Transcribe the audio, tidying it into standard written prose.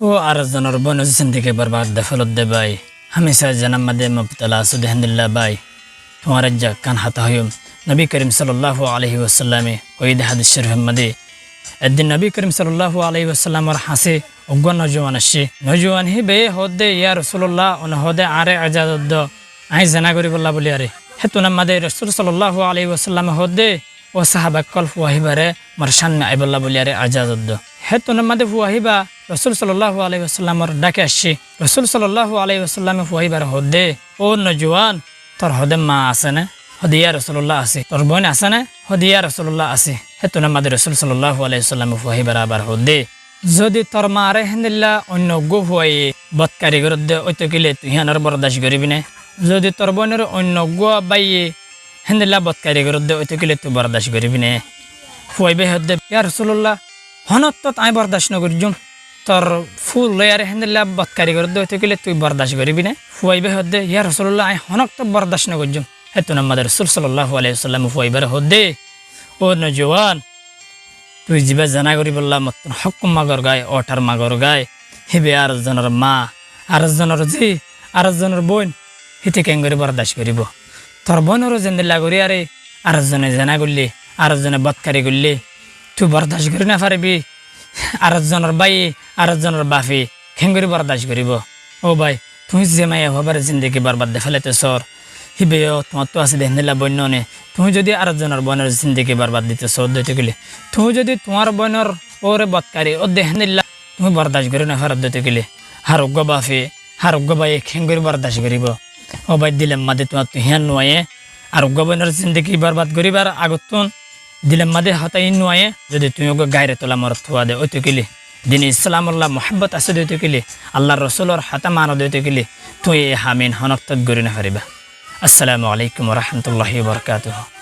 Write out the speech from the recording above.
ও আর জনের বনজ জিন্দিগি বরবাদ দফলত দে ভাই हमेशा जन्म मदे मुब्तला सुदहनिल्ला भाई तुम्हारा जा कान हाता हुम नबी करीम सल्लल्लाहु अलैहि वसल्लम कोई हदीस शरीफ मदे दिन नबी करीम सल्लल्लाहु अलैहि वसल्लम और हंसे उग्गन नौजवान ही बे होदे या रसूलुल्लाह उन होदे आरे आजाद आई जना करी बोला बोली अरे हे तुना मदे रसूल सल्लल्लाहु अलैहि वसल्लम होदे ओ साहबा कल फुवाहिबारे मरशान में आई बोला बोली अरे आजाद हे तुना मदे फुवाहिबा रसूल सल्लल्लाहु अलैहि वसल्लम और डाके आसছি रसूल सल्लल्लाहु अलैहि वसल्लम फुवाहिबार होदे ओ नौजवान তোর হদে মা আছে না হদিয়া রাসূলুল্লাহ আছে তোর বোন আছে না হদিয়া রাসূলুল্লাহ আছে হে তুনা মাদে রাসূল সাল্লাল্লাহু আলাইহি ওয়াসাল্লাম ফুয়াহি বরাবর হদে যদি তোর মা রে হেন্দিল্লা অন্য গো হুয়াই বদকারি গরদে ওইতো কিলে তুই হানার বরদাশ করিবি না যদি তোর বোনের অন্য গো বাইয়ে হেন্দিল্লা বদকারি গরদে ওইতো কিলে তুই বরদাশ করিবি না ফুয়াইবে হদে ইয়া রাসূলুল্লাহ হনত তো আই বরদাশ ন করজুম তোর ফুল লয়ারে হেন্দিল্লা বদকারি গরদে ওইতো কিলে তুই বরদাশ করিবি না ফুয়াইবে হদে ইয়া রাসূলুল্লাহ আই হনক তো বরদাশ ন করজুম হে তুনা মাদে রাসূল সাল্লাল্লাহু আলাইহি ওয়াসাল্লাম ফুয়াইবার হদে ও নওজওয়ান তুই জিবা জানা করি বললা মতন হকুম মাগর গায় ওটার মাগর গায় হিবে আর জনের মা আর জনের জি আর জনের বোন হিতে কেঙ্গরি বরদাশ করিব তোর বোনেরও জেন্দিল্লা করি আরে আর জনে জানা করলি আর জনে বদকারি করলি তুই বরদাশ করি না পারবি আর জনের বাই আর জনের বাফি কেঙ্গরি বরদাশ করিব ও ভাই তুই যে মাইয়া হবার জিন্দগি বরবাদ দে ফেলেতে সর হিবে তোমার তো আছে দেহনিলা বন্যনে তুমি যদি আর জনের বোনের জিন্দগি বরবাদ দিতে সর দিতে গেলে তুমি যদি তোমার বোনের ওরে বদকারি ও দেহনিল্লা তুমি বরদাশ করি না ফেরত দিতে গেলে হারোগ্য বাফি হারোগ্য বাই খেঙ্গরি বরদাশ করিব ও ভাই দিলাম মাদে তোমার তুই হিয়ান নোয়ে আরোগ্য বোনের জিন্দগি বরবাদ করিবার আগতুন দিলাম মাদে হতাই নোয়ে যদি তুমি ওকে গায়রে তোলা মর থুয়া দে ওইতে গেলে দিন ইসলামুল্লাহ মোহাম্মত আছে দিতে গেলে আল্লাহ রসুলর হাতা মানো দিতে গেলে তুই হামিন হনক্ত গরি না পারিবা। আসসালামু আলাইকুম ওয়া রাহমাতুল্লাহি ওয়া বারাকাতুহু।